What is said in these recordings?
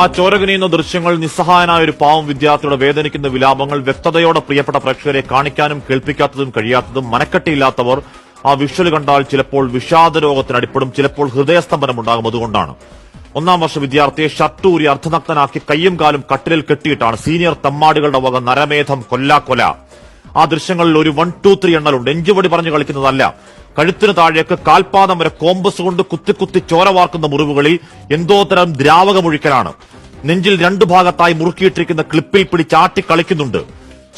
ആ ചോരകനിയുന്ന ദൃശ്യങ്ങൾ നിസ്സഹായനായ ഒരു പാവം വിദ്യാർത്ഥിയുടെ വേദനിക്കുന്ന വിലാപങ്ങൾ വ്യക്തതയോടെ പ്രിയപ്പെട്ട പ്രേക്ഷകരെ കാണിക്കാനും കേൾപ്പിക്കാത്തതും കഴിയാത്തതും മനക്കെട്ടിയില്ലാത്തവർ ആ വിഷ്വൽ കണ്ടാൽ ചിലപ്പോൾ വിഷാദ രോഗത്തിന് അടിപ്പെടും, ചിലപ്പോൾ ഹൃദയസ്തംഭനമുണ്ടാകും. അതുകൊണ്ടാണ് 1ാം വർഷ വിദ്യാർത്ഥിയെ ഷർട്ടൂരി അർദ്ധനഗ്നനാക്കി കയ്യും കാലും കട്ടിലിൽ കെട്ടിയിട്ടാണ് സീനിയർ തമ്മാടികളുടെ വക നരമേധം കൊല്ലാക്കൊല. ആ ദൃശ്യങ്ങളിൽ ഒരു 1, 2, 3 എണ്ണലുണ്ട്. എഞ്ചുപടി പറഞ്ഞു കളിക്കുന്നതല്ല. കഴുത്തിന് താഴേക്ക് കാൽപാദം വരെ കോമ്പസ് കൊണ്ട് കുത്തി ചോര വാർക്കുന്ന മുറിവുകളിൽ എന്തോ തരം ദ്രാവകമൊഴിക്കലാണ്. നെഞ്ചിൽ 2 ഭാഗത്തായി മുറുക്കിയിട്ടിരിക്കുന്ന ക്ലിപ്പിൽ പിടിച്ചാട്ടി കളിക്കുന്നുണ്ട്.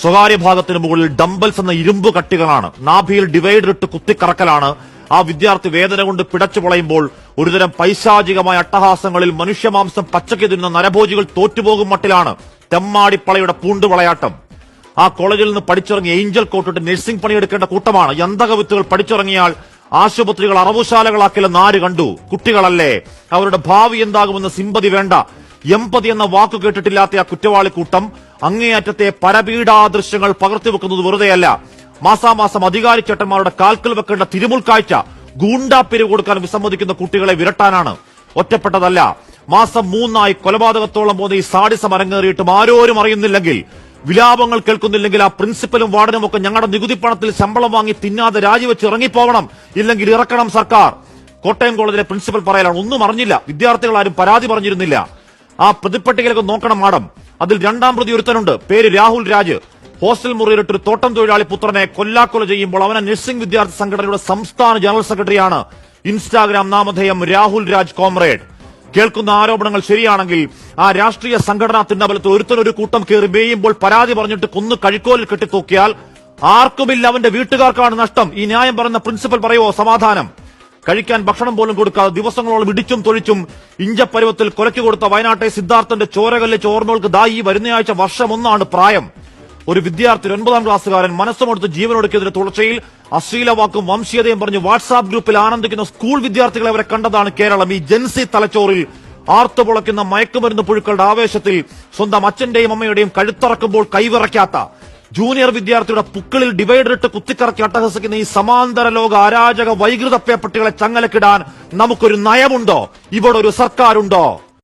സ്വകാര്യ ഭാഗത്തിന് മുകളിൽ ഡംബൽസ് എന്ന ഇരുമ്പ് കട്ടികളാണ്. നാഭിയിൽ ഡിവൈഡർ ഇട്ട് കുത്തിക്കറക്കലാണ്. ആ വിദ്യാർത്ഥി വേദന കൊണ്ട് പിടച്ചു പൊളയുമ്പോൾ ഒരുതരം പൈശാചികമായ അട്ടഹാസങ്ങളിൽ മനുഷ്യമാംസം പച്ചയ്ക്ക് തിന്നുന്ന നരഭോജികൾ തോറ്റുപോകും മട്ടിലാണ് തെമ്മാടിപ്പളയുടെ പൂണ്ടുവളയാട്ടം. ആ കോളേജിൽ നിന്ന് പഠിച്ചിറങ്ങിയ ഏഞ്ചൽ കോട്ടിട്ട് നഴ്സിംഗ് പണിയെടുക്കേണ്ട കൂട്ടമാണ്. യന്തകവിത്തുകൾ പഠിച്ചിറങ്ങിയാൽ ആശുപത്രികൾ അറവുശാലകളാക്കില്ലെന്ന് ആര് കണ്ടു? കുട്ടികളല്ലേ, അവരുടെ ഭാവി എന്താകുമെന്ന് സിമ്പതി വേണ്ട. എമ്പതി എന്ന വാക്കു കേട്ടിട്ടില്ലാത്ത ആ കുറ്റവാളി കൂട്ടം അങ്ങേയറ്റത്തെ പരപീഡാ ദൃശ്യങ്ങൾ പകർത്തിവെക്കുന്നത് വെറുതെയല്ല. മാസാമാസം അധികാരി ചേട്ടന്മാരുടെ കാൽക്കൽ വെക്കേണ്ട തിരുമുൽക്കാഴ്ച ഗൂണ്ടാപ്പിരിവ് കൊടുക്കാൻ വിസമ്മതിക്കുന്ന കുട്ടികളെ വിരട്ടാനാണ്. ഒറ്റപ്പെട്ടതല്ല, മാസം 3 കൊലപാതകത്തോളം പോകുന്ന ഈ സാഡിസം അരങ്ങേറിയിട്ടും ആരോരും അറിയുന്നില്ലെങ്കിൽ, വിലാപങ്ങൾ കേൾക്കുന്നില്ലെങ്കിൽ ആ പ്രിൻസിപ്പലും വാർഡനും ഒക്കെ ഞങ്ങളുടെ നികുതി പണത്തിൽ ശമ്പളം വാങ്ങി തിന്നാതെ രാജിവെച്ച് ഇറങ്ങിപ്പോവണം, ഇല്ലെങ്കിൽ ഇറക്കണം സർക്കാർ. കോട്ടയം കോളേജിലെ പ്രിൻസിപ്പൽ പറയലാണ്, ഒന്നും അറിഞ്ഞില്ല, വിദ്യാർത്ഥികളാരും പരാതി പറഞ്ഞിരുന്നില്ല. ആ പ്രതിപ്പട്ടികയിലേക്ക് നോക്കണം മാഡം. അതിൽ 2ാം പ്രതി ഒരുത്തനുണ്ട്, പേര് രാഹുൽ രാജ്. ഹോസ്റ്റൽ മുറിയിലിട്ടൊരു തോട്ടം തൊഴിലാളി പുത്രനെ കൊല്ലാക്കൊല ചെയ്യുമ്പോൾ അവനെ നഴ്സിംഗ് വിദ്യാർത്ഥി സംഘടനയുടെ സംസ്ഥാന ജനറൽ സെക്രട്ടറിയാണ്. ഇൻസ്റ്റാഗ്രാം നാമധേയം രാഹുൽ രാജ് കോമ്രേഡ്. കേൾക്കുന്ന ആരോപണങ്ങൾ ശരിയാണെങ്കിൽ ആ രാഷ്ട്രീയ സംഘടനാ തിന്നബലത്തിൽ ഒരുത്തനൊരു കൂട്ടം കയറി മേയുമ്പോൾ പരാതി പറഞ്ഞിട്ട് കൊന്നു കഴിക്കോലിൽ കെട്ടിത്തൂക്കിയാൽ ആർക്കുമില്ല, അവന്റെ വീട്ടുകാർക്കാണ് നഷ്ടം. ഈ ന്യായം പറയുന്ന പ്രിൻസിപ്പൽ പറയുവോ സമാധാനം? കഴിക്കാൻ ഭക്ഷണം പോലും കൊടുക്കാതെ ദിവസങ്ങളോളം ഇടിച്ചും തൊഴിച്ചും ഇഞ്ചപ്പരുവത്തിൽ കൊലയ്ക്ക് കൊടുത്ത വയനാട്ടെ സിദ്ധാർത്ഥന്റെ ചോരകല്ലിച്ച ഓർമ്മകൾക്ക് ഈ വരുന്നയാഴ്ച വർഷം 1 പ്രായം. ഒരു വിദ്യാർത്ഥി 9ാം ക്ലാസ്സുകാരൻ മനസ്സുമെടുത്ത് ജീവനൊടുക്കിയതിന്റെ തുടർച്ചയിൽ അശ്ലീലവാക്കും വംശീയതയും പറഞ്ഞ് വാട്സാപ്പ് ഗ്രൂപ്പിൽ ആനന്ദിക്കുന്ന സ്കൂൾ വിദ്യാർത്ഥികളെ അവരെ കണ്ടതാണ് കേരളം. ഈ ജൻസി തലച്ചോറിൽ ആർത്തുപുളയ്ക്കുന്ന മയക്കുമരുന്ന് പുഴുക്കളുടെ ആവേശത്തിൽ സ്വന്തം അച്ഛന്റെയും അമ്മയുടെയും കഴുത്തറക്കുമ്പോൾ കൈവിറയ്ക്കാത്ത ജൂനിയർ വിദ്യാർത്ഥിയുടെ പുക്കളിൽ ഡിവൈഡർ ഇട്ട് കുത്തിക്കറക്കി അട്ടഹസിക്കുന്ന ഈ സമാന്തര ലോക അരാജക വൈകൃത പേപ്പട്ടികളെ ചങ്ങലക്കിടാൻ നമുക്കൊരു നയമുണ്ടോ? ഇവിടെ ഒരു സർക്കാരുണ്ടോ?